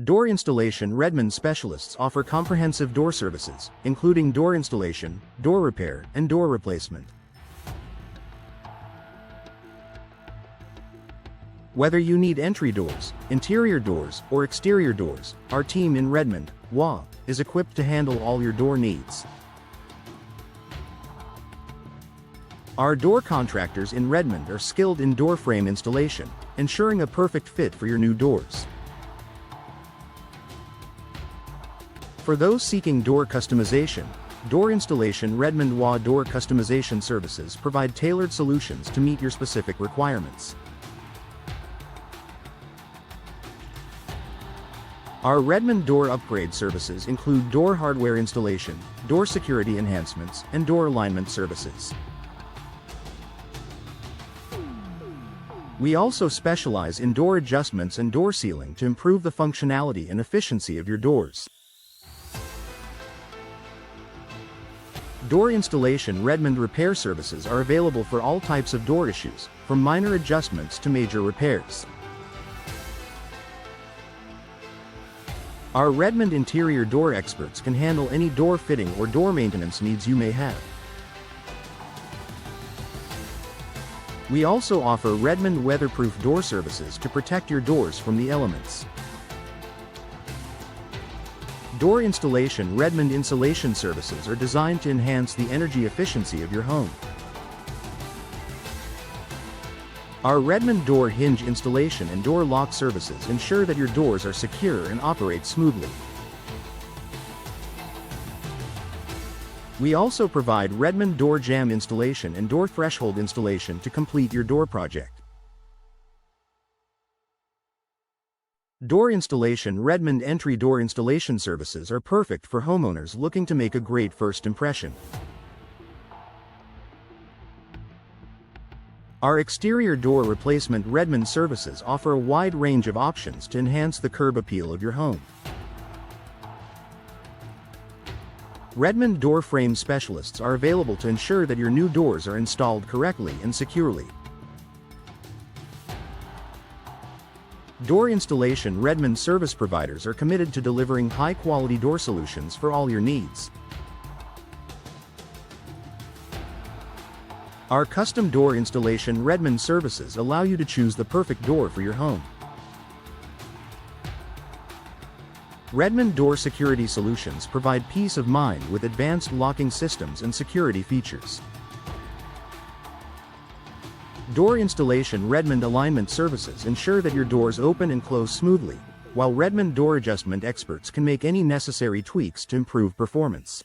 Door installation. Redmond specialists offer comprehensive door services, including door installation, door repair, and door replacement. Whether you need entry doors, interior doors, or exterior doors, our team in Redmond WA is equipped to handle all your door needs. Our door contractors in Redmond are skilled in door frame installation, ensuring a perfect fit for your new doors. For those seeking door customization, Door Installation. Redmond WA door customization services provide tailored solutions to meet your specific requirements. Our Redmond door upgrade services include door hardware installation, door security enhancements, and door alignment services. We also specialize in door adjustments and door sealing to improve the functionality and efficiency of your doors. Door installation. Redmond repair services are available for all types of door issues, from minor adjustments to major repairs. Our Redmond interior door experts can handle any door fitting or door maintenance needs you may have. We also offer Redmond weatherproof door services to protect your doors from the elements. Door installation. Redmond insulation services are designed to enhance the energy efficiency of your home. Our Redmond door hinge installation and door lock services ensure that your doors are secure and operate smoothly. We also provide Redmond door jamb installation and door threshold installation to complete your door project. Door installation. Redmond entry door installation services are perfect for homeowners looking to make a great first impression. Our exterior door replacement. Redmond services offer a wide range of options to enhance the curb appeal of your home. Redmond door frame specialists are available to ensure that your new doors are installed correctly and securely. Door installation. Redmond service providers are committed to delivering high-quality door solutions for all your needs. Our custom door installation. Redmond services allow you to choose the perfect door for your home. Redmond door security solutions provide peace of mind with advanced locking systems and security features. Door installation. Redmond alignment services ensure that your doors open and close smoothly, while Redmond door adjustment experts can make any necessary tweaks to improve performance.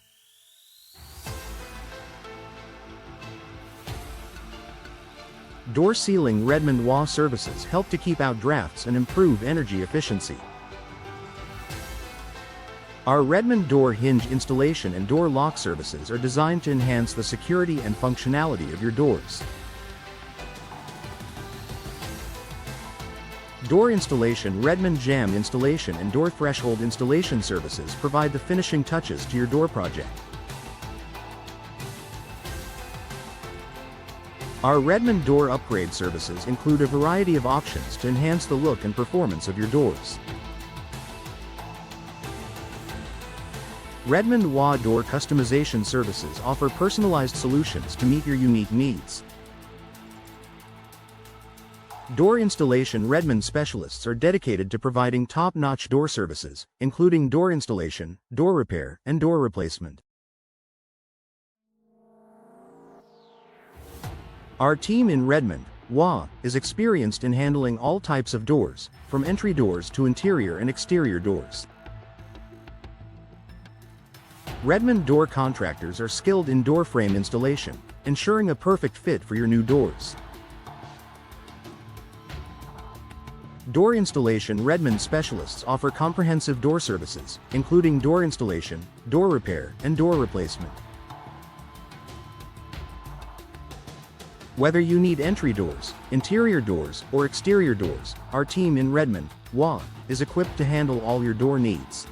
Door sealing. Redmond WA services help to keep out drafts and improve energy efficiency. Our Redmond door hinge installation and door lock services are designed to enhance the security and functionality of your doors. Door installation. Redmond jamb installation and door threshold installation services provide the finishing touches to your door project. Our Redmond door upgrade services include a variety of options to enhance the look and performance of your doors. Redmond WA door customization services offer personalized solutions to meet your unique needs. Door installation. Redmond specialists are dedicated to providing top-notch door services, including door installation, door repair, and door replacement. Our team in Redmond WA is experienced in handling all types of doors, from entry doors to interior and exterior doors. Redmond door contractors are skilled in door frame installation, ensuring a perfect fit for your new doors. Door installation. Redmond specialists offer comprehensive door services, including door installation, door repair, and door replacement. Whether you need entry doors, interior doors, or exterior doors, our team in Redmond WA is equipped to handle all your door needs.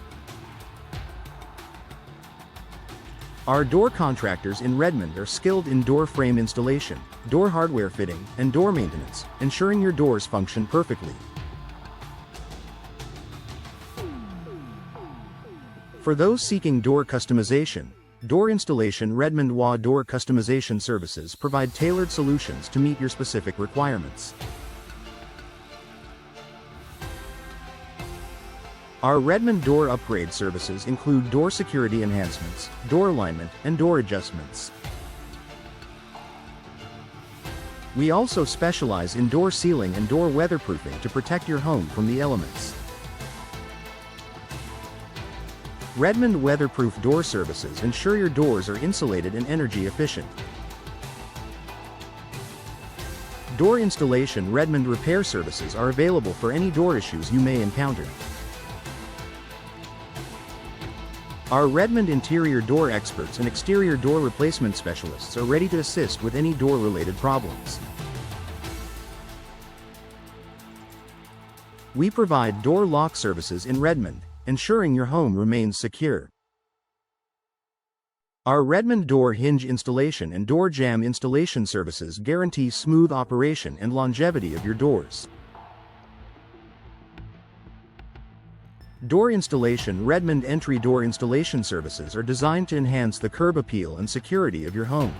Our door contractors in Redmond are skilled in door frame installation, door hardware fitting, and door maintenance, ensuring your doors function perfectly. For those seeking door customization, Door Installation Redmond WA door customization services provide tailored solutions to meet your specific requirements. Our Redmond door upgrade services include door security enhancements, door alignment, and door adjustments. We also specialize in door sealing and door weatherproofing to protect your home from the elements. Redmond weatherproof door services ensure your doors are insulated and energy efficient. Door installation Redmond repair services are available for any door issues you may encounter. Our Redmond interior door experts and exterior door replacement specialists are ready to assist with any door-related problems. We provide door lock services in Redmond, ensuring your home remains secure. Our Redmond door hinge installation and door jamb installation services guarantee smooth operation and longevity of your doors. Door installation Redmond entry door installation services are designed to enhance the curb appeal and security of your home.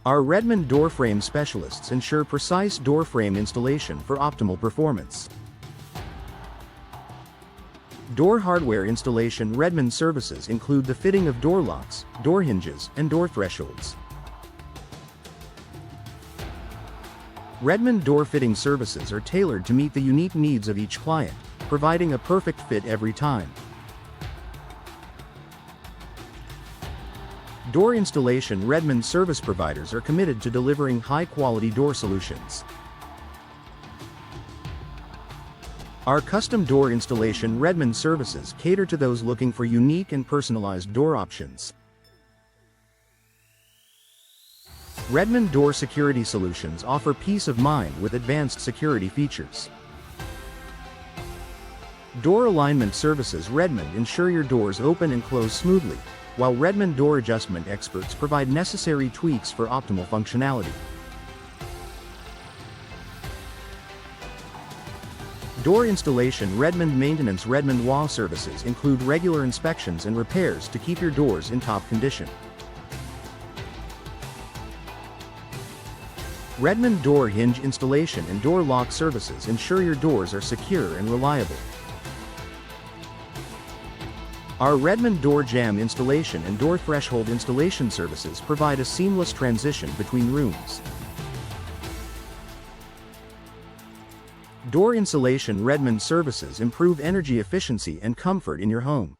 Our Redmond door frame specialists ensure precise door frame installation for optimal performance. Door hardware installation Redmond services include the fitting of door locks, door hinges, and door thresholds. Redmond door fitting services are tailored to meet the unique needs of each client, providing a perfect fit every time. Door installation Redmond service providers are committed to delivering high-quality door solutions. Our custom door installation Redmond services cater to those looking for unique and personalized door options. Redmond door security solutions offer peace of mind with advanced security features. Door alignment services Redmond ensure your doors open and close smoothly, while Redmond door adjustment experts provide necessary tweaks for optimal functionality. Door installation Redmond maintenance Redmond WA services include regular inspections and repairs to keep your doors in top condition. Redmond door hinge installation and door lock services ensure your doors are secure and reliable. Our Redmond door jamb installation and door threshold installation services provide a seamless transition between rooms. Door insulation Redmond services improve energy efficiency and comfort in your home.